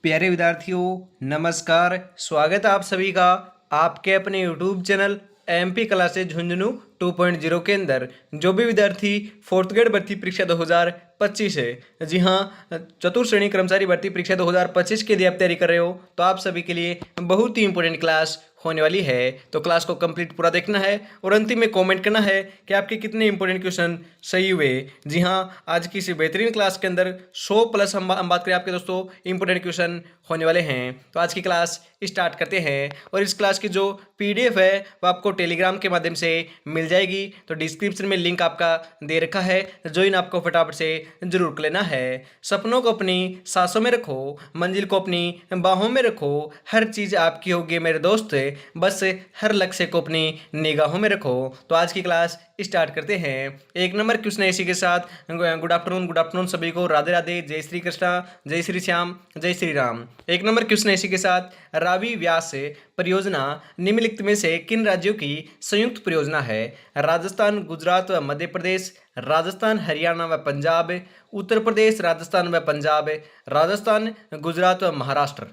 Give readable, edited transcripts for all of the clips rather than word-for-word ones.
प्यारे विद्यार्थियों, नमस्कार। स्वागत है आप सभी का आपके अपने YouTube channel MP classes Jhunjhunu 2.0 के अंदर। जो भी विद्यार्थी फोर्थ ग्रेड भर्ती परीक्षा 2025 है, जी हाँ, चतुर्थ श्रेणी कर्मचारी भर्ती परीक्षा 2025 के लिए आप तैयारी कर रहे हो, तो आप सभी के लिए बहुत ही इंपॉर्टेंट क्लास होने वाली है। तो क्लास को कंप्लीट पूरा देखना है और अंतिम में कमेंट करना है कि आपके कितने इंपॉर्टेंट क्वेश्चन सही हुए। जी हाँ, आज की इस बेहतरीन क्लास के अंदर 100 प्लस हम बात करें आपके दोस्तों इंपॉर्टेंट क्वेश्चन होने वाले हैं। तो आज की क्लास स्टार्ट करते हैं और इस क्लास की जो पीडीएफ है वो आपको टेलीग्राम के माध्यम से मिल जाएगी। तो डिस्क्रिप्शन में लिंक आपका दे रखा है, ज्वाइन आपको फटाफट से जरूर कर लेना है। सपनों को अपनी सांसों में रखो, मंजिल को अपनी बाहों में रखो, हर चीज आपकी होगी मेरे दोस्त, बस हर लक्ष्य को अपनी निगाहों में रखो। तो आज की क्लास स्टार्ट करते हैं। एक नंबर क्वेश्चन इसी के साथ गुड आफ्टरनून सभी को, राधे राधे, जय श्री कृष्णा, जय श्री श्याम, जय श्री राम। एक नंबर क्वेश्चन इसी के साथ रावी व्यास परियोजना निम्नलिखित में से किन राज्यों की संयुक्त परियोजना है? राजस्थान, गुजरात व मध्य प्रदेश, राजस्थान, हरियाणा व पंजाब, उत्तर प्रदेश, राजस्थान व पंजाब, राजस्थान, गुजरात व महाराष्ट्र।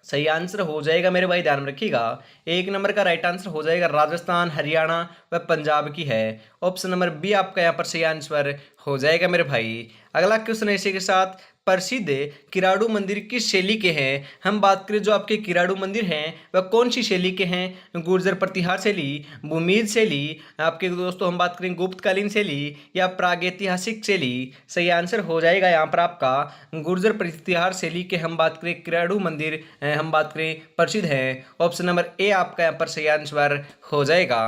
सही आंसर हो जाएगा मेरे भाई, ध्यान में रखिएगा, एक नंबर का राइट आंसर हो जाएगा राजस्थान, हरियाणा व पंजाब की है। ऑप्शन नंबर बी आपका यहाँ पर सही आंसर हो जाएगा मेरे भाई। अगला क्वेश्चन है इसी के साथ, प्रसिद्ध किराड़ू मंदिर किस शैली के हैं? हम बात करें जो आपके किराड़ू मंदिर हैं वह कौन सी शैली के हैं? गुर्जर प्रतिहार शैली, भूमिज शैली, आपके दोस्तों हम बात करें गुप्तकालीन शैली या प्रागैतिहासिक शैली। सही आंसर हो जाएगा यहाँ पर आपका गुर्जर प्रतिहार शैली के हम बात करें किराड़ू मंदिर हम बात करें प्रसिद्ध है। ऑप्शन नंबर ए आपका यहाँ पर सही आंसर हो जाएगा।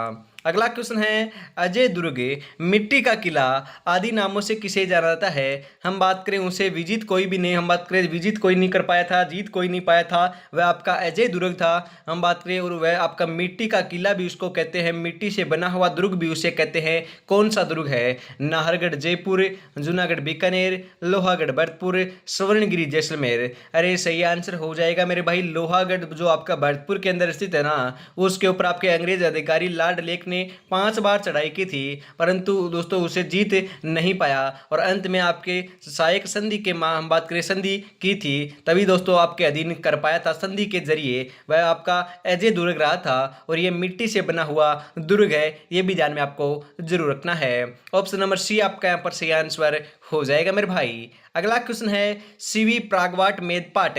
अगला क्वेश्चन है, अजय दुर्ग, मिट्टी का किला आदि नामों से किसे जाना जाता है? हम बात करें उसे विजित कोई भी नहीं, हम बात करें विजित कोई नहीं कर पाया था, जीत कोई नहीं पाया था, वह आपका अजय दुर्ग था। हम बात करें और वह आपका मिट्टी का किला भी उसको कहते हैं, मिट्टी से बना हुआ दुर्ग भी उसे कहते हैं। कौन सा दुर्ग है? नाहरगढ़ जयपुर, जूनागढ़ बीकानेर, लोहागढ़ भरतपुर, स्वर्णगिरी जैसलमेर। अरे सही आंसर हो जाएगा मेरे भाई लोहागढ़, जो आपका भरतपुर के अंदर स्थित है ना, उसके ऊपर आपके अंग्रेज अधिकारी लॉर्ड लेक ने 5 बार चढ़ाई की थी, परंतु दोस्तों उसे जीत नहीं पाया और अंत में आपके सहायक संधि के हम बात करें संधि की थी, तभी दोस्तों आपके अधीन कर पाया था। संधि के जरिए वह आपका अजय दुर्ग रहा था और ये मिट्टी से बना हुआ दुर्ग है, ये भी ध्यान में आपको जरूर रखना है। ऑप्शन नंबर सी आपका यहाँ पर सही आंसर हो जाएगा मेरे भाई। अगला क्वेश्चन है, शिवी, प्रागवाट, मेदपाट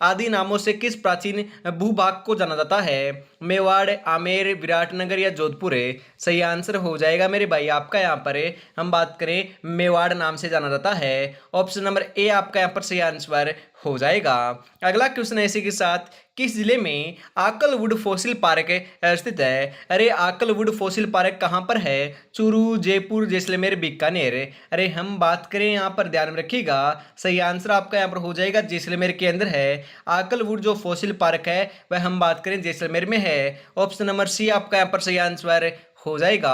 आदि नामों से किस प्राचीन भूभाग को जाना जाता है? मेवाड़, आमेर, विराटनगर या जोधपुर है? सही आंसर हो जाएगा मेरे भाई आपका यहाँ पर हम बात करें मेवाड़ नाम से जाना जाता है। ऑप्शन नंबर ए आपका यहाँ पर सही आंसर हो जाएगा। अगला क्वेश्चन है इसी के साथ, किस जिले में आकलवुड फॉसिल पार्क स्थित है? अरे आकलवुड फॉसिल पार्क कहाँ पर है? चूरू, जयपुर, जैसलमेर, बीकानेर। अरे हम बात करें यहाँ पर, ध्यान में रखिएगा, सही आंसर आपका यहाँ पर हो जाएगा जैसलमेर के अंदर है। आकलवुड जो फॉसिल पार्क है वह हम बात करें जैसलमेर में है। ऑप्शन नंबर सी आपका यहाँ पर सही आंसर हो जाएगा।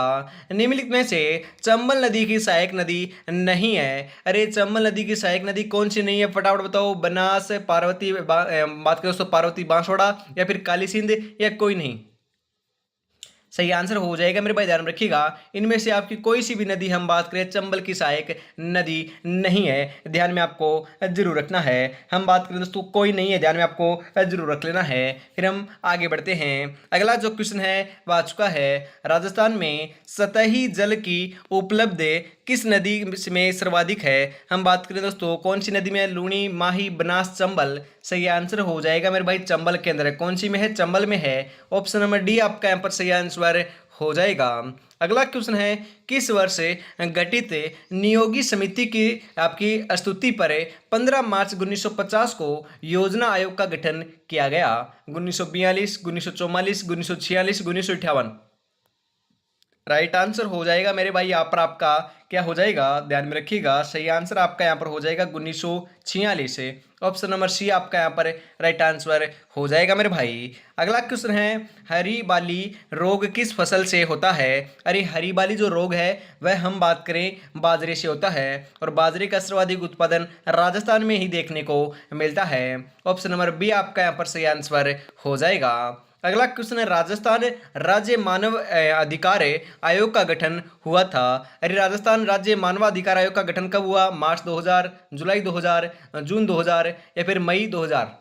निम्नलिखित में से चंबल नदी की सहायक नदी नहीं है? अरे चंबल नदी की सहायक नदी कौन सी नहीं है, फटाफट बताओ। बनास, पार्वती, बात करें दोस्तों पार्वती बांसवाड़ा या फिर काली सिंध या कोई नहीं? सही आंसर हो जाएगा मेरे भाई, ध्यान रखिएगा, इनमें से आपकी कोई सी भी नदी हम बात करें चंबल की सहायक नदी नहीं है, ध्यान में आपको जरूर रखना है। हम बात करें दोस्तों कोई नहीं है, ध्यान में आपको जरूर रख लेना है। फिर हम आगे बढ़ते हैं। अगला जो क्वेश्चन है वह आ चुका है, राजस्थान में सतही जल की उपलब्ध किस नदी में सर्वाधिक है? हम बात करें दोस्तों कौन सी नदी में? लूणी, माही, बनास, चंबल। सही आंसर हो जाएगा मेरे भाई चंबल के अंदर है। कौन सी में है? चंबल में है। ऑप्शन नंबर डी आपका यहाँ पर सही आंसर हो जाएगा। अगला क्वेश्चन है, किस वर्ष गठित नियोगी समिति की आपकी स्तुति पर 15 मार्च 1950 को योजना आयोग का गठन किया गया? 1942, 1944, 1946, 1958। राइट आंसर हो जाएगा मेरे भाई यहाँ पर आपका क्या हो जाएगा, ध्यान में रखिएगा, सही आंसर आपका यहाँ पर हो जाएगा 1946 से। ऑप्शन नंबर सी आपका यहाँ पर राइट आंसर हो जाएगा मेरे भाई। अगला क्वेश्चन है, हरी बाली रोग किस फसल से होता है? अरे हरी बाली जो रोग है वह हम बात करें बाजरे से होता है और बाजरे का सर्वाधिक उत्पादन राजस्थान में ही देखने को मिलता है। ऑप्शन नंबर बी आपका यहाँ पर सही आंसर हो जाएगा। अगला क्वेश्चन है, राजस्थान राज्य मानव अधिकार आयोग का गठन हुआ था। अरे राजस्थान राज्य मानवाधिकार आयोग का गठन कब हुआ? मार्च 2000, जुलाई 2000, जून 2000 या फिर मई 2000?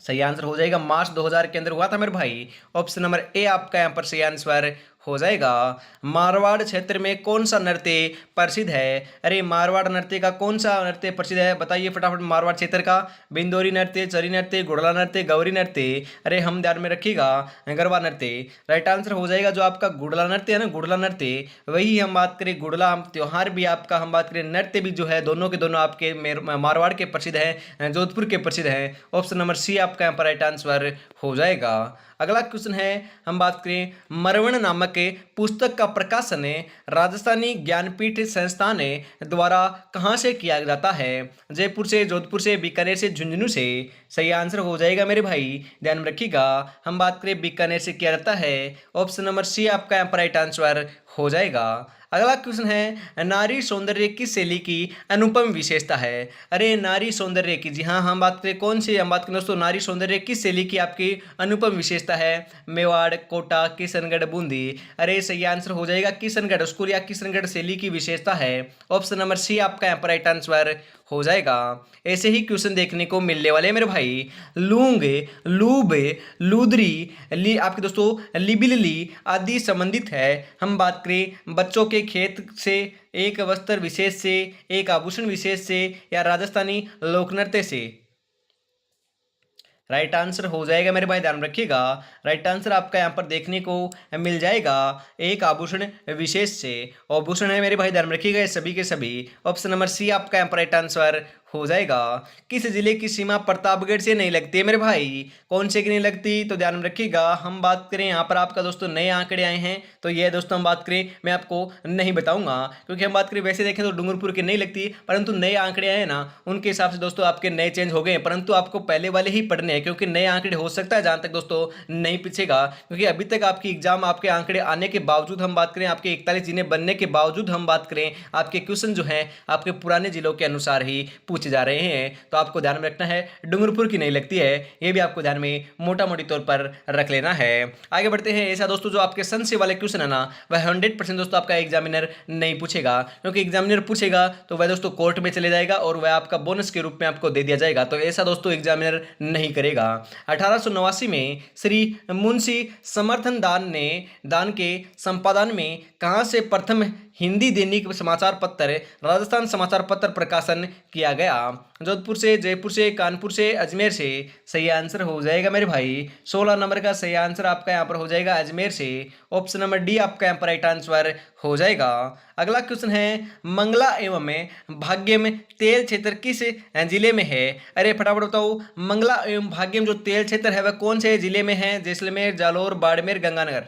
सही आंसर हो जाएगा मार्च 2000 के अंदर हुआ था मेरे भाई। ऑप्शन नंबर ए आपका यहाँ पर सही आंसर हो जाएगा। मारवाड़ क्षेत्र में कौन सा नृत्य प्रसिद्ध है? अरे मारवाड़ नृत्य का कौन सा नृत्य प्रसिद्ध है बताइए फटाफट। मारवाड़ क्षेत्र का बिंदोरी नृत्य, चरी नृत्य, गुड़ला नृत्य, गौरी नृत्य। अरे हम ध्यान में रखिएगा गरबा नृत्य। राइट आंसर हो जाएगा जो आपका गुड़ला नृत्य है ना, गुड़ला नृत्य, वही हम बात करें। गुड़ला हम त्योहार भी आपका हम बात करें, नृत्य भी जो है दोनों के दोनों आपके मारवाड़ के प्रसिद्ध हैं, जोधपुर के प्रसिद्ध हैं। ऑप्शन नंबर सी आपका यहाँ पर राइट आंसर हो जाएगा। अगला क्वेश्चन है, हम बात करें मरवण नामक पुस्तक का प्रकाशन राजस्थानी ज्ञानपीठ संस्थान द्वारा कहाँ से किया जाता है? जयपुर से, जोधपुर से, बीकानेर से, झुंझुनू से? सही आंसर हो जाएगा मेरे भाई, ध्यान में रखिएगा। हम बात करें बीकानेर से किया जाता है। ऑप्शन नंबर सी आपका यहाँ पर राइट आंसर हो जाएगा। अगला क्वेश्चन है, नारी सौंदर्य किस शैली की अनुपम विशेषता है? अरे नारी सौंदर्य की, जी हाँ हम बात करें कौन सी, हम बात करें दोस्तों नारी सौंदर्य किस शैली की आपकी अनुपम विशेषता है? मेवाड़, कोटा, किशनगढ़, बूंदी? अरे सही आंसर हो जाएगा किशनगढ़, उसको या किशनगढ़ शैली की विशेषता है। ऑप्शन नंबर सी आपका यहाँ पर राइट आंसर हो जाएगा। ऐसे ही क्वेश्चन देखने को मिलने वाले मेरे भाई। लूंग, लूब, लूदरी, आपके दोस्तों लिबिली आदि संबंधित है। हम बात करें बच्चों के खेत से, एक वस्त्र विशेष से, एक आभूषण विशेष से, या राजस्थानी लोकनृत्य से? राइट आंसर हो जाएगा मेरे भाई, ध्यान रखिएगा। राइट आंसर आपका यहाँ पर देखने को मिल जाएगा एक आभूषण विशेष से। आभूषण है मेरे भाई, ध्यान रखिएगा ये सभी के सभी। ऑप्शन नंबर सी आपका यहाँ पर राइट आंसर हो जाएगा। किस जिले की सीमा प्रतापगढ़ से नहीं लगती है मेरे भाई? कौन से की नहीं लगती तो ध्यान रखिएगा। हम बात करें यहाँ पर आपका दोस्तों नए आंकड़े आए हैं, तो ये दोस्तों हम बात करें मैं आपको नहीं बताऊंगा, क्योंकि हम बात करें वैसे देखें तो डूंगरपुर की नहीं लगती, परंतु नए आंकड़े आए ना उनके हिसाब से दोस्तों आपके नए चेंज हो गए, परंतु आपको पहले वाले ही पढ़ने हैं, क्योंकि नए आंकड़े हो सकता है जहां तक दोस्तों नहीं पीछेगा, क्योंकि अभी तक आपकी एग्जाम आपके आंकड़े आने के बावजूद हम बात करें, आपके 41 जिले बनने के बावजूद हम बात करें, आपके क्वेश्चन जो है आपके पुराने जिलों के अनुसार ही पूछे जा रहे हैं। तो आपको ध्यान में रखना है डूंगरपुर की नहीं लगती है, ये भी आपको ध्यान में मोटा मोटी तौर पर रख लेना है। आगे बढ़ते हैं। ऐसा दोस्तों जो आपके संशय वाले क्वेश्चन है ना, वह 100% दोस्तों आपका एग्जामिनर नहीं पूछेगा, क्योंकि एग्जामिनर पूछेगा तो वह दोस्तों कोर्ट में चले जाएगा और वह आपका बोनस के रूप में आपको दे दिया जाएगा, तो ऐसा दोस्तों एग्जामिनर नहीं करेगा। 1889 में श्री मुंशी समर्थन दान के संपादन में कहां से प्रथम हिंदी दैनिक समाचार पत्र राजस्थान समाचार पत्र प्रकाशन किया गया? जोधपुर से, जयपुर से, कानपुर से, अजमेर से? सही आंसर हो जाएगा मेरे भाई 16 नंबर का सही आंसर आपका यहाँ पर हो जाएगा अजमेर से। ऑप्शन नंबर डी आपका यहाँ पर राइट आंसर हो जाएगा। अगला क्वेश्चन है, मंगला एवं भाग्यम तेल क्षेत्र किस जिले में है? अरे फटाफट बताओ, मंगला एवं भाग्यम जो तेल क्षेत्र है वह कौन से जिले में है? जैसलमेर, जालोर, बाड़मेर, गंगानगर?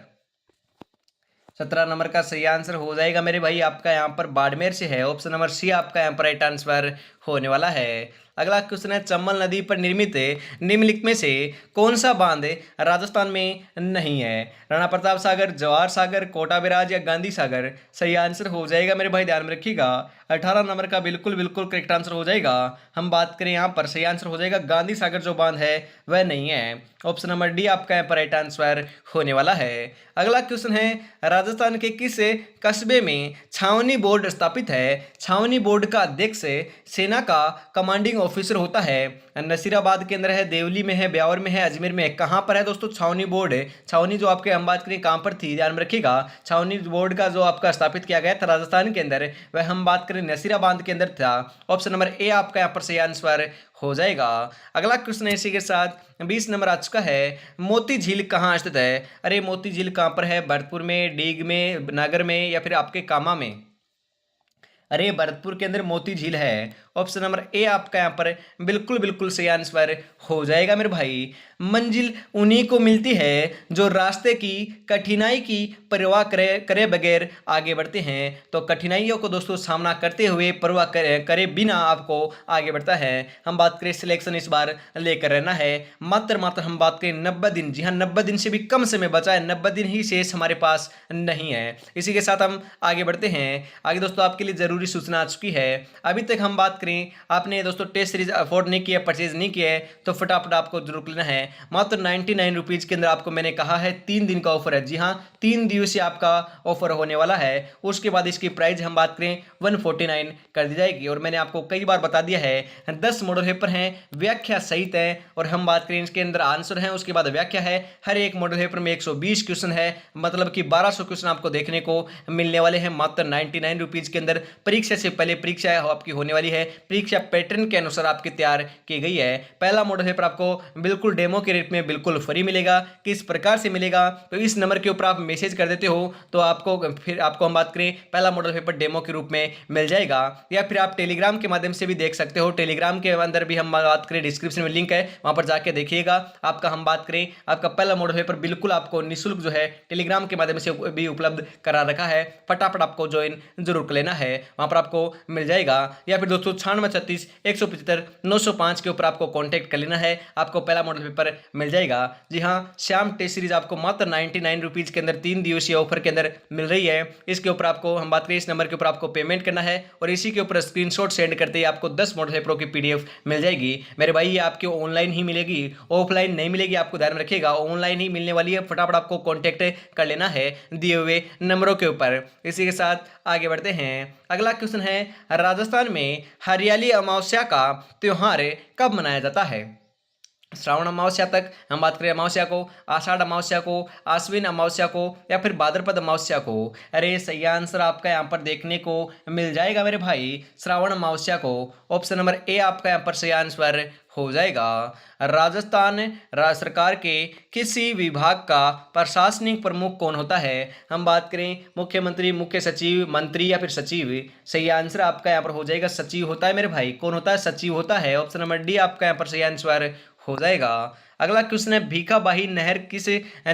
17 नंबर का सही आंसर हो जाएगा मेरे भाई आपका यहाँ पर बाड़मेर से है। ऑप्शन नंबर सी आपका यहाँ पर राइट आंसर होने वाला है। अगला क्वेश्चन है, चंबल नदी पर निर्मित निम्नलिखित में से कौन सा बांध राजस्थान में नहीं है? राणा प्रताप सागर, जवाहर सागर, कोटा बैराज या गांधी सागर? सही आंसर हो जाएगा मेरे भाई, ध्यान में रखिएगा 18 नंबर का बिल्कुल बिल्कुल करेक्ट आंसर हो जाएगा। हम बात करें यहाँ पर सही आंसर हो जाएगा गांधी सागर जो बांध है वह नहीं है। ऑप्शन नंबर डी आपका यहाँ पर राइट आंसर होने वाला है। अगला क्वेश्चन है, राजस्थान के किस कस्बे में छावनी बोर्ड स्थापित है? छावनी बोर्ड का अध्यक्ष सेना का कमांडिंग ऑफिसर होता है। नसीराबाद के अंदर है, देवली में है, ब्यावर में है, अजमेर में है? कहां पर है दोस्तों छावनी बोर्ड? छावनी जो आपके हम बात करें कहां पर थी, ध्यान में रखिएगा। छावनी बोर्ड का जो आपका स्थापित किया गया था राजस्थान के अंदर, वह हम बात करें नसीराबाद के अंदर था। ऑप्शन नंबर ए आपका यहाँ पर सही आंसर हो जाएगा। अगला क्वेश्चन है इसी के साथ 20 नंबर आ चुका है, मोती झील कहाँ स्थित है? अरे मोती झील कहाँ पर है? भरतपुर में, डीग में, नगर में या फिर आपके कामा में? अरे भरतपुर के अंदर मोती झील है। ऑप्शन नंबर ए आपका यहाँ पर बिल्कुल बिल्कुल सही आंसर हो जाएगा मेरे भाई। मंजिल उन्हीं को मिलती है जो रास्ते की कठिनाई की परवाह करे बगैर आगे बढ़ते हैं। तो कठिनाइयों को दोस्तों सामना करते हुए परवाह करे बिना आपको आगे बढ़ता है। हम बात करें सिलेक्शन इस बार लेकर रहना है, मात्र हम बात करें 90 दिन, जी हाँ 90 दिन से भी कम समय बचा है, 90 दिन ही शेष हमारे पास नहीं है। इसी के साथ हम आगे बढ़ते हैं। आगे दोस्तों आपके लिए जरूरी जरूरी सूचना आ चुकी है। अभी तक हम बात करें, आपने दोस्तों टेस्ट सीरीज अफोर्ड नहीं किया, परचेज नहीं किया है, तो फटाफट आपको जरूर लेना है। मात्र 99 रुपीज़ के अंदर आपको मैंने कहा है 3 दिन का ऑफर है। जी हाँ, 3 दिवसीय आपका ऑफर होने वाला है। उसके बाद इसकी प्राइस हम बात करें 149 कर दी जाएगी। और मैंने आपको कई बार बता दिया है 10 मॉडल पेपर हैं, व्याख्या सहित है। और हम बात करें इसके अंदर आंसर है, उसके बाद व्याख्या है। हर एक मॉडल पेपर में 120 क्वेश्चन है, मतलब कि 1200 क्वेश्चन आपको देखने को मिलने वाले हैं मात्र 99 रुपीज़ के अंदर। परीक्षा से पहले परीक्षा आपकी होने वाली है, परीक्षा पैटर्न के अनुसार आपकी तैयार की गई है। पहला मॉडल पेपर आपको बिल्कुल डेमो के रेट में बिल्कुल फ्री मिलेगा। किस प्रकार से मिलेगा, तो इस नंबर के ऊपर आप मैसेज कर देते हो तो आपको फिर आपको हम बात करें पहला मॉडल पेपर डेमो के रूप में मिल जाएगा। या फिर आप टेलीग्राम के माध्यम से भी देख सकते हो। टेलीग्राम के अंदर भी हम बात करें, डिस्क्रिप्शन में लिंक है, वहां पर जाके देखिएगा। आपका हम बात करें आपका पहला मॉडल पेपर बिल्कुल आपको निःशुल्क जो है टेलीग्राम के माध्यम से भी उपलब्ध करा रखा है। फटाफट आपको ज्वाइन जरूर कर लेना है, वहां पर आपको मिल जाएगा। या फिर दोस्तों 9636 175 905 के ऊपर आपको कॉन्टैक्ट कर लेना है, आपको पहला मॉडल पेपर मिल जाएगा। जी हाँ, श्याम टेस्ट सीरीज आपको मात्र 99 रुपीज़ के अंदर 3 दिवसीय ऑफर के अंदर मिल रही है। इसके ऊपर आपको हम बात करें, इस नंबर के ऊपर आपको पेमेंट करना है और इसी के ऊपर स्क्रीनशॉट सेंड करते ही आपको 10 मॉडल पेपरों की PDF मिल जाएगी। मेरे भाई ये आपको ऑनलाइन ही मिलेगी, ऑफलाइन नहीं मिलेगी, आपको ध्यान में रखिएगा, ऑनलाइन ही मिलने वाली है। फटाफट आपको कॉन्टैक्ट कर लेना है दिए हुए नंबरों के ऊपर। इसी के साथ आगे बढ़ते हैं। अगला क्वेश्चन है, राजस्थान में हरियाली अमावस्या का त्योहार कब मनाया जाता है? श्रावण अमावस्या तक हम बात करें अमावस्या को, आषाढ़ अमावस्या को, आश्विन अमावस्या को, या फिर भाद्रपद अमावस्या को? अरे सही आंसर आपका यहाँ पर देखने को मिल जाएगा मेरे भाई, श्रावण अमावस्या को। ऑप्शन नंबर ए आपका यहाँ पर सही आंसर हो जाएगा। राजस्थान सरकार के किसी विभाग का प्रशासनिक प्रमुख कौन होता है? हम बात करें मुख्यमंत्री, मुख्य सचिव, मंत्री या फिर सचिव? सही आंसर आपका यहाँ पर हो जाएगा सचिव होता है मेरे भाई। कौन होता है? सचिव होता है। ऑप्शन नंबर डी आपका यहाँ पर सही आंसर हो जाएगा। अगला क्वेश्चन है, भीखाबाही नहर किस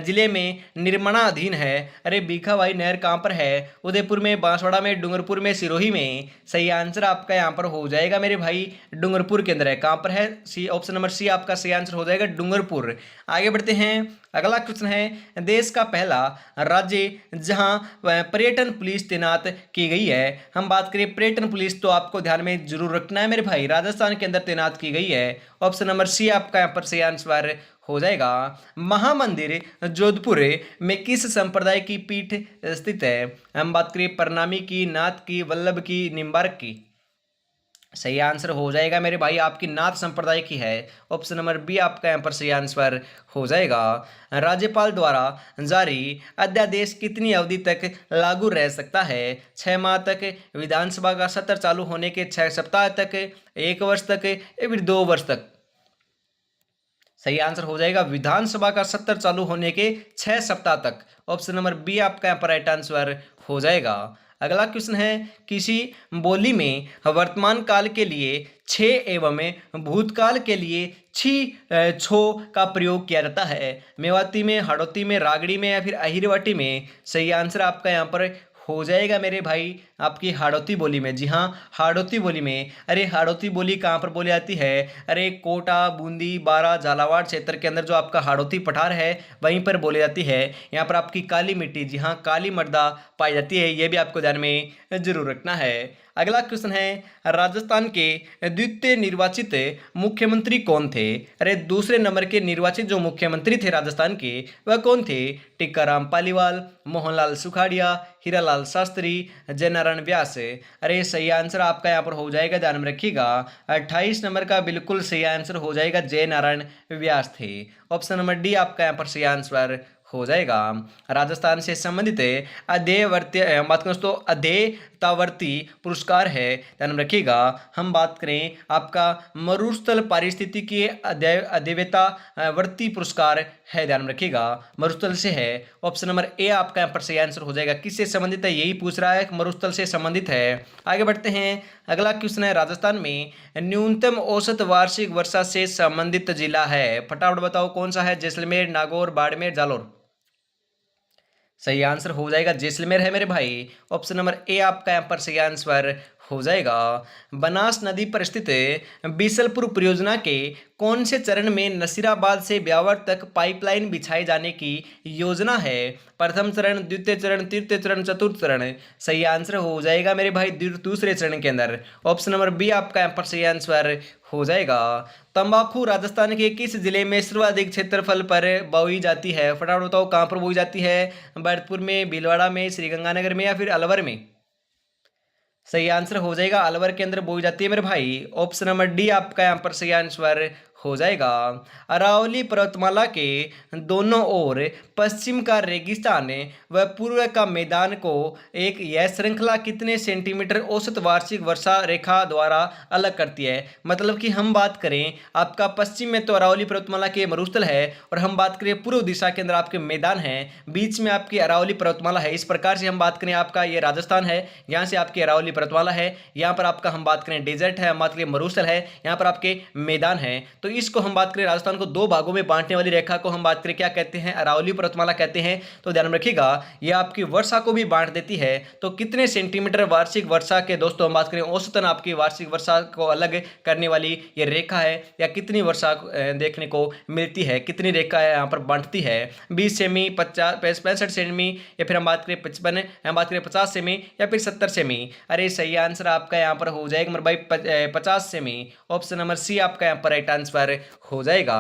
जिले में निर्माणाधीन है? अरे भीखाबाही नहर कहाँ पर है? उदयपुर में, बांसवाड़ा में, डूंगरपुर में, सिरोही में? सही आंसर आपका यहाँ पर हो जाएगा मेरे भाई, डूंगरपुर के अंदर है। कहाँ पर है? सी, ऑप्शन नंबर सी आपका सही आंसर हो जाएगा, डूंगरपुर। आगे बढ़ते हैं। अगला क्वेश्चन है, देश का पहला राज्य जहां पर्यटन पुलिस तैनात की गई है। हम बात करें पर्यटन पुलिस, तो आपको ध्यान में जरूर रखना है मेरे भाई, राजस्थान के अंदर तैनात की गई है। ऑप्शन नंबर सी आपका यहाँ पर सही आंसर हो जाएगा। महामंदिर जोधपुर में किस संप्रदाय की पीठ स्थित है? हम बात करें प्रणामी की, नाथ की, वल्लभ की, निम्बार्क की? सही आंसर हो जाएगा मेरे भाई, आपकी नाथ संप्रदाय की है। ऑप्शन नंबर बी आपका यहाँ पर सही आंसर हो जाएगा। राज्यपाल द्वारा जारी अध्यादेश कितनी अवधि तक लागू रह सकता है? 6 माह तक, विधानसभा का सत्र चालू होने के 6 सप्ताह तक, 1 वर्ष तक, या फिर 2 वर्ष तक? सही आंसर हो जाएगा विधानसभा का सत्र चालू होने के 6 सप्ताह तक। ऑप्शन नंबर बी आपका यहाँ पर राइट आंसर हो जाएगा। अगला क्वेश्चन है, किसी बोली में वर्तमान काल के लिए 6 एवं भूतकाल के लिए 6 छो का प्रयोग किया जाता है? मेवाती में, हाड़ौती में, रागड़ी में, या फिर अहिरवाटी में? सही आंसर आपका यहाँ पर हो जाएगा मेरे भाई, आपकी हाड़ौती बोली में। जी हाँ, हाड़ौती बोली में। अरे हाड़ौती बोली कहाँ पर बोली जाती है? अरे कोटा, बूंदी, बारा, झालावाड़ क्षेत्र के अंदर जो आपका हाड़ौती पठार है वहीं पर बोली जाती है। यहाँ पर आपकी काली मिट्टी, जी हाँ काली मृदा पाई जाती है, ये भी आपको ध्यान में जरूर रखना है। अगला क्वेश्चन है, राजस्थान के द्वितीय निर्वाचित मुख्यमंत्री कौन थे? अरे दूसरे नंबर के निर्वाचित जो मुख्यमंत्री थे राजस्थान के, वह कौन थे? टिक्काराम पालीवाल, मोहनलाल सुखाड़िया, हीरालाल शास्त्री, जयनारायण व्यास? अरे सही आंसर आपका यहाँ पर हो जाएगा, ध्यान में रखिएगा, 28 नंबर का बिल्कुल सही आंसर हो जाएगा, जयनारायण व्यास थे। ऑप्शन नंबर डी आपका यहाँ पर सही आंसर हो जाएगा। राजस्थान से संबंधित अध्ययवर्ती बात करें तो अध्येतावर्ती पुरस्कार है, ध्यान में रखिएगा। हम बात करें आपका मरुस्थल पारिस्थितिकी अध्येतावर्ती पुरस्कार है, ध्यान में रखिएगा, मरुस्थल से है। ऑप्शन नंबर ए आपका यहाँ पर सही आंसर हो जाएगा। किससे संबंधित है यही पूछ रहा है, मरुस्थल से संबंधित है। आगे बढ़ते हैं। अगला क्वेश्चन है, राजस्थान में न्यूनतम औसत वार्षिक वर्षा से संबंधित जिला है? फटाफट बताओ कौन सा है? जैसलमेर, नागौर, बाड़मेर, जालोर? सही आंसर हो जाएगा जैसलमेर है मेरे भाई। ऑप्शन नंबर ए आपका यहाँ पर सही आंसर हो जाएगा। बनास नदी पर स्थित बीसलपुर परियोजना के कौन से चरण में नसीराबाद से ब्यावर तक पाइपलाइन बिछाए जाने की योजना है? प्रथम चरण, द्वितीय चरण, तृतीय चरण, चतुर्थ चरण। सही आंसर हो जाएगा मेरे भाई दूसरे चरण के अंदर। ऑप्शन नंबर बी आपका यहाँ पर सही आंसर हो जाएगा। तंबाकू राजस्थान के किस जिले में सर्वाधिक क्षेत्रफल पर बोई जाती है? फटाफट बताओ कहाँ पर बोई जाती है? भरतपुर में, भीलवाड़ा में, श्रीगंगानगर में या फिर अलवर में? सही आंसर हो जाएगा अलवर के अंदर बोई जाती है मेरे भाई। ऑप्शन नंबर डी आपका यहाँ पर सही आंसर हो जाएगा। अरावली पर्वतमाला के दोनों ओर पश्चिम का रेगिस्तान व पूर्व का मैदान को एक यह श्रृंखला कितने सेंटीमीटर औसत वार्षिक वर्षा रेखा द्वारा अलग करती है? मतलब कि हम बात करें आपका पश्चिम में तो अरावली पर्वतमाला के मरुस्थल है, और हम बात करें पूर्व दिशा के अंदर आपके मैदान है, बीच में आपकी अरावली पर्वतमाला है। इस प्रकार से हम बात करें आपका ये राजस्थान है, यहाँ से आपकी अरावली पर्वतमाला है, यहाँ पर आपका हम बात करें डेजर्ट है, हम बात करें मरुस्थल है, यहाँ पर आपके मैदान है। तो इसको हम बात करें राजस्थान को दो भागों में बांटने वाली रेखा को हम बात करें क्या कहते हैं? अरावली पर्वतमाला कहते हैं। तो ध्यान में रखिएगा यह आपकी वर्षा को भी बांट देती है। तो कितने सेंटीमीटर वार्षिक वर्षा के दोस्तों हम बात करें औसतन आपकी वार्षिक वर्षा को अलग करने वाली ये रेखा है, या कितनी वर्षा देखने को मिलती है, कितनी रेखा है यहाँ पर बांटती है? 20 सेमी, 65 सेमी, या फिर हम बात करें 55, हम बात करें 50 सेमी, या फिर 70 सेमी? अरे सही आंसर आपका यहाँ पर हो जाएगा मेरे भाई 50 सेमी। ऑप्शन नंबर सी आपका यहाँ पर राइट आंसर हो जाएगा।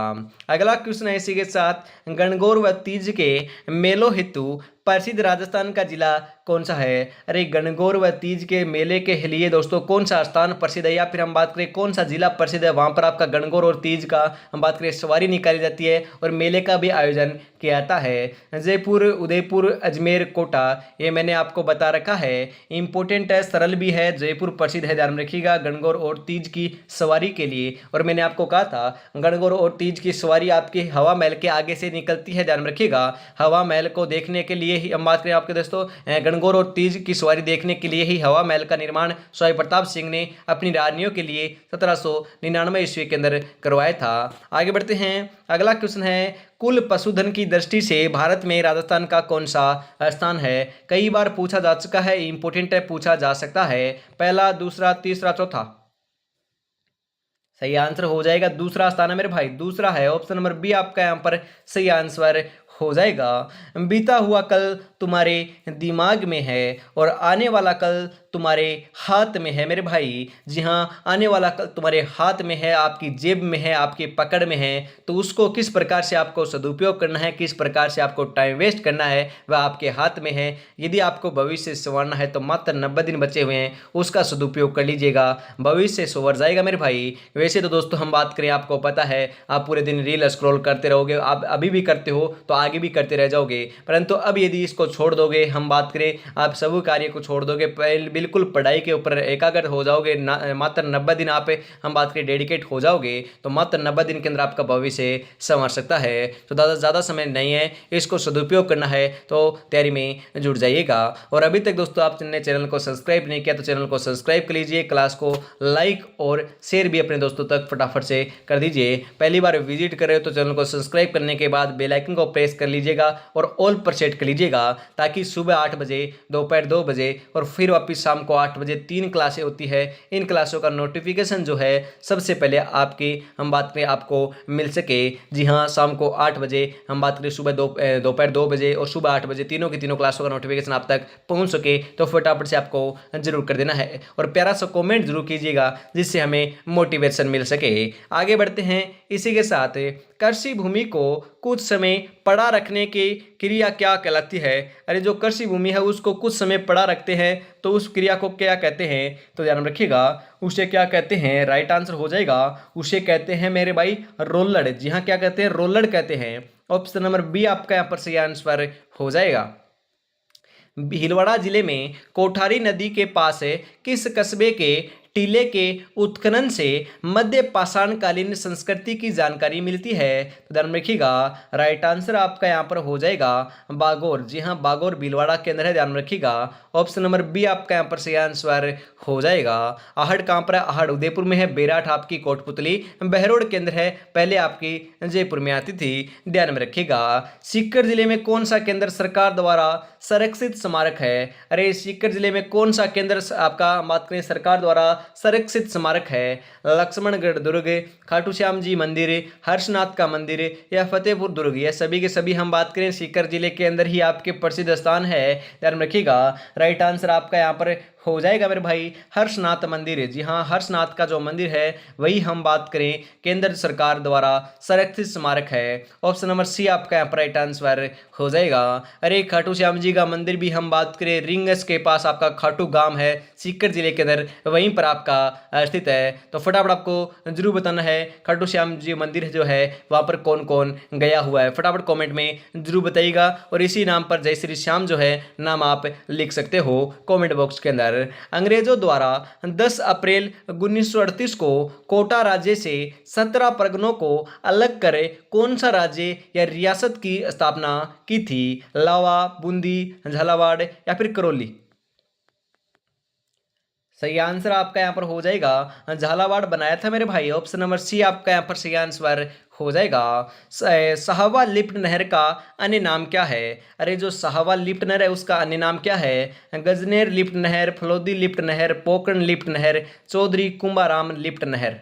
अगला क्वेश्चन है इसी के साथ, गणगौर व तीज के मेलों हेतु प्रसिद्ध राजस्थान का जिला कौन सा है? अरे गणगौर व तीज के मेले के लिए दोस्तों कौन सा स्थान प्रसिद्ध है, या फिर हम बात करें कौन सा जिला प्रसिद्ध है? वहां पर आपका गणगौर और तीज का हम बात करें सवारी निकाली जाती है और मेले का भी आयोजन किया जाता है। जयपुर, उदयपुर, अजमेर, कोटा, ये मैंने आपको बता रखा है। इंपॉर्टेंट है, सरल भी है, जयपुर प्रसिद्ध है, ध्यान रखिएगा गणगौर और तीज की सवारी के लिए। और मैंने आपको कहा था गणगौर और तीज की सवारी आपकी हवा महल के आगे से निकलती है, ध्यान रखिएगा। हवा महल को देखने के लिए ही हम बात करें आपके दोस्तों गणगौर और तीज की सवारी देखने के लिए ही हवा महल का निर्माण स्वामी प्रताप सिंह ने अपनी रानियों के लिए 1799 ईस्वी के अंदर करवाया था। आगे बढ़ते हैं, अगला क्वेश्चन है, कुल पशुधन की दृष्टि से भारत में राजस्थान का कौन सा स्थान है? कई बार पूछा जा चुका है, इंपोर्टेंट है, पूछा जा सकता है। पहला, दूसरा, तीसरा, चौथा? सही आंसर हो जाएगा दूसरा स्थान है मेरे भाई, दूसरा है। ऑप्शन नंबर बी आपका यहाँ पर सही आंसर हो जाएगा। बीता हुआ कल तुम्हारे दिमाग में है और आने वाला कल तुम्हारे हाथ में है मेरे भाई। जी हाँ, आने वाला कल तुम्हारे हाथ में है, आपकी जेब में है, आपकी पकड़ में है। तो उसको किस प्रकार से आपको सदुपयोग करना है, किस प्रकार से आपको टाइम वेस्ट करना है, वह आपके हाथ में है। यदि आपको भविष्य संवारना है तो मात्र 90 दिन बचे हुए हैं, उसका सदुपयोग कर लीजिएगा, भविष्य संवर जाएगा मेरे भाई। वैसे तो दोस्तों हम बात करें, आपको पता है आप पूरे दिन रील स्क्रॉल करते रहोगे, आप अभी भी करते हो तो आगे भी करते रह जाओगे, परंतु अब यदि इसको छोड़ दोगे, हम बात करें आप सब कार्य को छोड़ दोगे, बिल्कुल पढ़ाई के ऊपर एकाग्र हो जाओगे, मात्र 90 दिन आप हम बात करें डेडिकेट हो जाओगे, तो मात्र 90 दिन के अंदर आपका भविष्य संवर सकता है। तो ज़्यादा समय नहीं है, इसको सदुपयोग करना है तो तैयारी में जुड़ जाइएगा। और अभी तक दोस्तों आपने चैनल को सब्सक्राइब नहीं किया तो चैनल को सब्सक्राइब कर लीजिए, क्लास को लाइक और शेयर भी अपने दोस्तों तक फटाफट से कर दीजिए। पहली बार विजिट कर रहे हो तो चैनल को सब्सक्राइब करने के बाद बेल आइकन को प्रेस कर लीजिएगा और ऑल पर सेट कर लीजिएगा, ताकि सुबह 8 बजे, दोपहर 2 बजे और फिर वापस शाम को 8 बजे 3 क्लासें होती है। इन क्लासों का नोटिफिकेशन जो है सबसे पहले आपकी हम बात करें आपको मिल सके। जी हाँ, शाम को 8 बजे, हम बात करें सुबह दोपहर 2 बजे और सुबह 8 बजे, तीनों की तीनों क्लासों का नोटिफिकेशन आप तक पहुंच सके, तो फटाफट से आपको जरूर कर देना है और प्यारा सा कमेंट जरूर कीजिएगा, जिससे हमें मोटिवेशन मिल सके। आगे बढ़ते हैं इसी के साथ, कृषि भूमि को कुछ समय पड़ा रखने की क्रिया क्या कहलाती है? अरे जो कृषि भूमि है उसको कुछ समय पड़ा रखते हैं तो उस क्रिया को क्या कहते हैं? तो ध्यान रखिएगा, उसे क्या कहते हैं? राइट आंसर हो जाएगा, उसे कहते हैं मेरे भाई रोलड़। जी हाँ, क्या कहते हैं? रोलड़ कहते हैं। ऑप्शन नंबर बी आपका यहाँ पर सही आंसर हो जाएगा। भीलवाड़ा जिले में कोठारी नदी के पास किस कस्बे के टीले के उत्खनन से मध्य पाषाणकालीन संस्कृति की जानकारी मिलती है? तो ध्यान में रखिएगा, राइट आंसर आपका यहाँ पर हो जाएगा बागोर। जी हाँ, बागोर भीलवाड़ा के अंदर है, ध्यान में रखिएगा। ऑप्शन नंबर बी आपका यहाँ पर सही आंसर हो जाएगा। आहड़ कहाँ पर है? आहड़ उदयपुर में है। बेराठ आपकी कोटपुतली बहरोड के अंदर है, पहले आपकी जयपुर में आती थी, ध्यान में रखिएगा। सीकर जिले में कौन सा केंद्र सरकार द्वारा संरक्षित स्मारक है? अरे सीकर जिले में कौन सा केंद्र आपका बात करें सरकार द्वारा संरक्षित स्मारक है? लक्ष्मणगढ़ दुर्ग, खाटू श्याम जी मंदिर, हर्षनाथ का मंदिर या फतेहपुर दुर्ग? यह सभी के सभी हम बात करें सीकर जिले के अंदर ही आपके प्रसिद्ध स्थान है, ध्यान में रखिएगा। राइट आंसर आपका यहाँ पर हो जाएगा मेरे भाई हर्षनाथ मंदिर। जी हाँ, हर्षनाथ का जो मंदिर है वही हम बात करें केंद्र सरकार द्वारा संरक्षित स्मारक है। ऑप्शन नंबर सी आपका यहाँ पर राइट आंसर हो जाएगा। अरे खाटू श्याम जी का मंदिर भी हम बात करें रिंगस के पास आपका खाटू गांव है सीकर जिले के अंदर, वहीं पर आपका स्थित है। तो फटाफट आपको जरूर बताना है खाटू श्याम जी मंदिर जो है वहां पर कौन कौन गया हुआ है, फटाफट कॉमेंट में जरूर बताइएगा। और इसी नाम पर जय श्री श्याम जो है नाम आप लिख सकते हो कॉमेंट बॉक्स के अंदर। अंग्रेजों द्वारा 10 अप्रैल 1938 को कोटा राज्य से 17 परगनों को अलग करे कौन सा राज्य या रियासत की स्थापना की थी? लावा, बूंदी, झालावाड़ या फिर करौली? सही आंसर आपका यहाँ पर हो जाएगा झालावाड़ बनाया था मेरे भाई। ऑप्शन नंबर सी आपका यहाँ पर सही आंसर हो जाएगा। साहवा लिफ्ट नहर का अन्य नाम क्या है? अरे जो साहवा लिफ्ट नहर है उसका अन्य नाम क्या है? गजनेर लिफ्ट नहर, फलोदी लिफ्ट नहर, पोकरण लिफ्ट नहर, चौधरी कुंभाराम लिफ्ट नहर?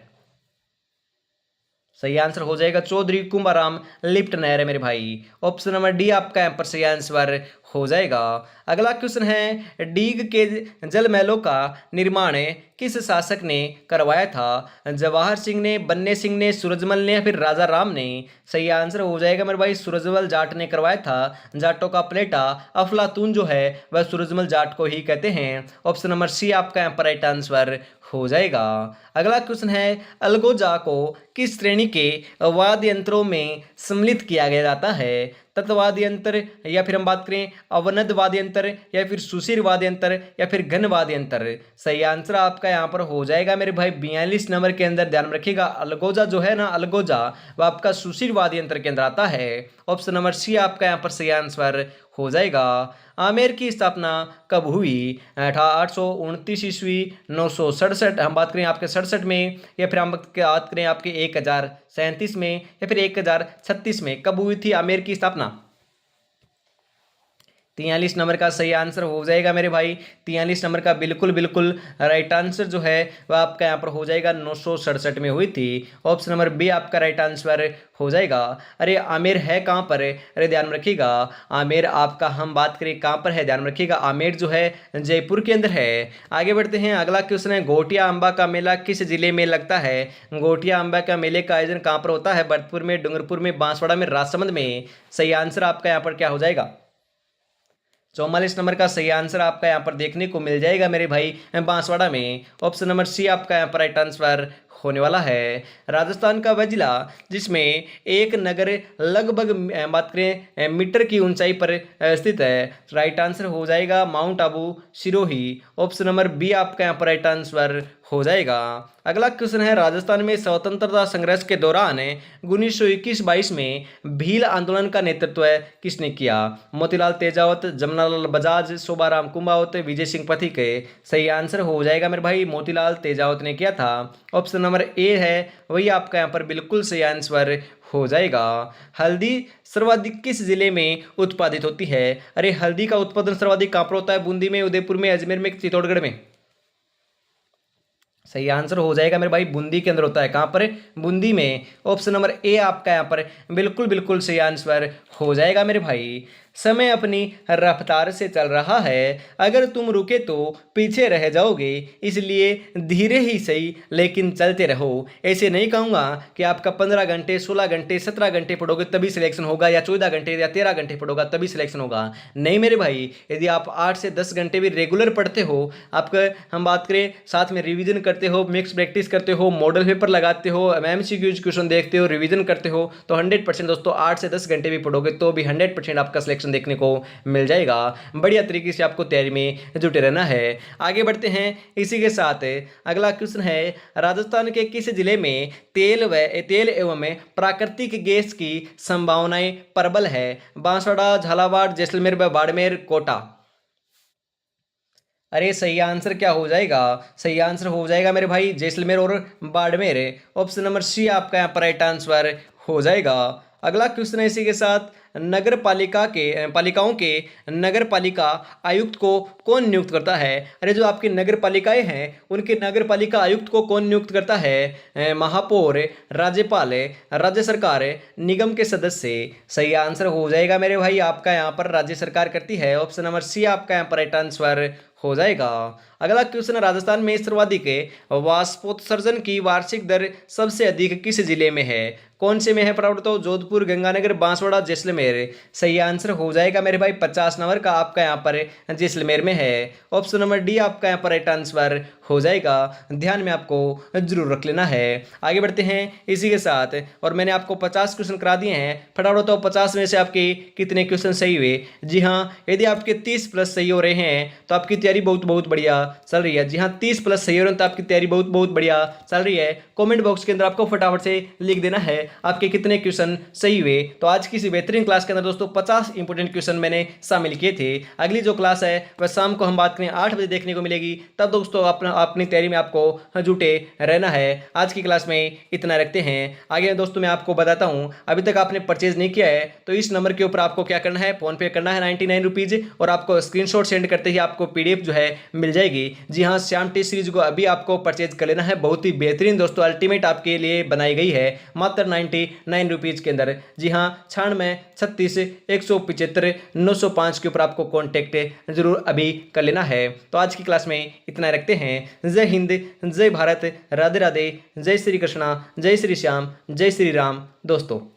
सही आंसर हो जाएगा चौधरी कुंभाराम लिफ्ट नहर है मेरे भाई। ऑप्शन नंबर डी आपका यहाँ पर सही आंसर हो जाएगा। अगला क्वेश्चन है, डीग के जल महलों का निर्माण किस शासक ने करवाया था? जवाहर सिंह ने, बन्ने सिंह ने, सूरजमल ने या फिर राजा राम ने? सही आंसर हो जाएगा मेरे भाई सूरजमल जाट ने करवाया था। जाटों का प्लेटा अफलातून जो है वह सूरजमल जाट को ही कहते हैं। ऑप्शन नंबर सी आपका यहाँ पर राइट आंसर हो जाएगा। अगला क्वेश्चन है, अलगोजा को किस श्रेणी के वाद्य यंत्रों में सम्मिलित किया गया जाता है? तत्वाद्य यंत्र या फिर हम बात करें अवनद वाद्य यंत्र या फिर सुशीर वाद्य यंत्र या फिर घन वाद्य यंत्र? सही आंसर आपका यहाँ पर हो जाएगा मेरे भाई 42 नंबर के अंदर, ध्यान रखिएगा। अलगोजा जो है ना, अलगोजा वह आपका सुशीर वाद्य यंत्र के अंदर आता है। ऑप्शन नंबर सी आपका यहाँ पर सही आंसर हो जाएगा। आमेर की स्थापना कब हुई? 829 ईस्वी, 967 हम बात करें आपके 67 में, या फिर हम बात करें आपके 1037 में या फिर 1036 में? कब हुई थी आमेर की स्थापना? 43 नंबर का सही आंसर हो जाएगा मेरे भाई। 43 नंबर का बिल्कुल बिल्कुल राइट आंसर जो है वह आपका यहाँ पर हो जाएगा 967 में हुई थी। ऑप्शन नंबर बी आपका राइट आंसर हो जाएगा। अरे आमेर है कहाँ पर है? अरे ध्यान रखिएगा, आमेर आपका हम बात करें कहाँ पर है, ध्यान रखिएगा। आमेर जो है जयपुर के अंदर है। आगे बढ़ते हैं, अगला क्वेश्चन है, घोटिया अम्बा का मेला किस जिले में लगता है? घोटिया अम्बा का मेले का आयोजन कहाँ पर होता है? भरतपुर में, डूंगरपुर में, बांसवाड़ा में, राजसमंद में? सही आंसर आपका यहाँ पर क्या हो जाएगा? 44 नंबर का सही आंसर आपका यहाँ पर देखने को मिल जाएगा मेरे भाई बांसवाड़ा में। ऑप्शन नंबर सी आपका यहाँ पर राइट आंसर होने वाला है। राजस्थान का वह जिला जिसमें एक नगर लगभग बात करें मीटर की ऊंचाई पर स्थित है? राइट आंसर हो जाएगा mount Abu Sirohi. Option number B आपका यहाँ पर राइट आंसर हो जाएगा। अगला क्वेश्चन है, राजस्थान में स्वतंत्रता संघर्ष के दौरान 1921-22 में भील आंदोलन का नेतृत्व किसने किया? मोतीलाल तेजावत, जमनालाल बजाज, शोभाराम कुंभावत, विजय सिंह पथिक? सही आंसर हो जाएगा मेरे भाई मोतीलाल तेजावत ने किया था। ऑप्शन नंबर ए है वही आपका यहाँ पर बिल्कुल सही आंसर हो जाएगा। हल्दी सर्वाधिक किस जिले में उत्पादित होती है? अरे हल्दी का उत्पादन सर्वाधिक कहाँ पर होता है? बूंदी में, उदयपुर में, अजमेर में, चित्तौड़गढ़ में? सही आंसर हो जाएगा मेरे भाई बूंदी के अंदर होता है। कहाँ पर? बूंदी में। ऑप्शन नंबर ए आपका यहाँ पर बिल्कुल बिल्कुल सही आंसर हो जाएगा मेरे भाई। समय अपनी रफ्तार से चल रहा है, अगर तुम रुके तो पीछे रह जाओगे, इसलिए धीरे ही सही लेकिन चलते रहो। ऐसे नहीं कहूँगा कि आपका 15 घंटे, 16 घंटे, 17 घंटे पढ़ोगे तभी सिलेक्शन होगा, या 14 घंटे या 13 घंटे पढ़ोगा तभी सिलेक्शन होगा। नहीं मेरे भाई, यदि आप 8 से 10 घंटे भी रेगुलर पढ़ते हो, आपका हम बात करें साथ में रिविजन करते हो, मिक्स प्रैक्टिस करते हो, मॉडल पेपर लगाते हो, MCQ क्वेश्चन देखते हो, रिविजन करते हो, तो 100% दोस्तों 8 से 10 घंटे भी पढ़ोगे तो भी 100% आपका सिलेक्शन क्वेश्चन देखने को मिल जाएगा। बढ़िया तरीके से आपको तैयारी में जुटे रहना है। आगे बढ़ते हैं इसी के साथ। अगला क्वेश्चन है, राजस्थान के किस जिले में तेल एवं प्राकृतिक गैस की संभावनाएं प्रबल है? बांसवाड़ा, झालावाड़, जैसलमेर, बाड़मेर, कोटा। अरे सही आंसर क्या हो जाएगा? सही आंसर हो जाएगा मेरे भाई जैसलमेर और बाड़मेर। ऑप्शन नंबर सी आपका यहाँ पर राइट आंसर हो जाएगा। अगला क्वेश्चन है इसी के साथ, नगर पालिका के पालिकाओं के नगर पालिका आयुक्त को कौन नियुक्त करता है? अरे जो आपकी नगर पालिकाएं हैं उनके नगर पालिका आयुक्त को कौन नियुक्त करता है? महापौर, राज्यपाल, राज्य सरकार, निगम के सदस्य। सही आंसर हो जाएगा मेरे भाई आपका यहाँ पर राज्य सरकार करती है। ऑप्शन नंबर सी आपका यहाँ पर राइट आंसर हो जाएगा। अगला क्वेश्चन, राजस्थान में सर्वाधिक वाष्पोत्सर्जन की वार्षिक दर सबसे अधिक किस जिले में है? कौन से में है फटाफट? तो जोधपुर, गंगानगर, बांसवाड़ा, जैसलमेर। सही आंसर हो जाएगा मेरे भाई 50 नंबर का आपका यहाँ पर जैसलमेर में है। ऑप्शन नंबर डी आपका यहाँ पर राइट आंसर हो जाएगा। ध्यान में आपको जरूर रख लेना है। आगे बढ़ते हैं इसी के साथ, और मैंने आपको 50 क्वेश्चन करा दिए हैं। फटाफट तो 50 में से आपके कितने क्वेश्चन सही हुए? जी हाँ, यदि आपके 30 प्लस सही हो रहे हैं तो आपकी तैयारी बहुत बहुत बढ़िया चल रही है। जी हाँ, 30 प्लस सही हो रहे हैं तो आपकी तैयारी बहुत बहुत बढ़िया चल रही है। कमेंट बॉक्स के अंदर आपको फटाफट से लिख देना है आपके कितने क्वेश्चन सही हुए। तो आज की इसी बेहतरीन क्लास के अंदर दोस्तों 50 इंपोर्टेंट क्वेश्चन मैंने शामिल किए थे। अगली जो क्लास है वह शाम को हम बात करें 8 बजे देखने को मिलेगी। तब दोस्तों अपनी तैयारी में आपको जुटे रहना है। आज की क्लास में इतना रखते हैं। आगे दोस्तों मैं आपको बताता हूं, अभी तक आपने परचेज नहीं किया है तो इस नंबर के ऊपर आपको क्या करना है, फोन पे करना है 99 रुपीज, और आपको स्क्रीनशॉट सेंड करते ही आपको पीडीएफ जो है मिल जाएगी। जी हाँ, श्याम टेस्ट सीरीज को अभी आपको परचेज कर लेना है। बहुत ही बेहतरीन दोस्तों अल्टीमेट आपके लिए बनाई गई है मात्र 99 रुपीज के अंदर। जी हाँ, 96 36 175 905 के ऊपर आपको कॉन्टेक्ट जरूर अभी कर लेना है। तो आज की क्लास में इतना रखते हैं। जय हिंद, जय भारत, राधे राधे, जय श्री कृष्णा, जय श्री श्याम, जय श्री राम दोस्तों।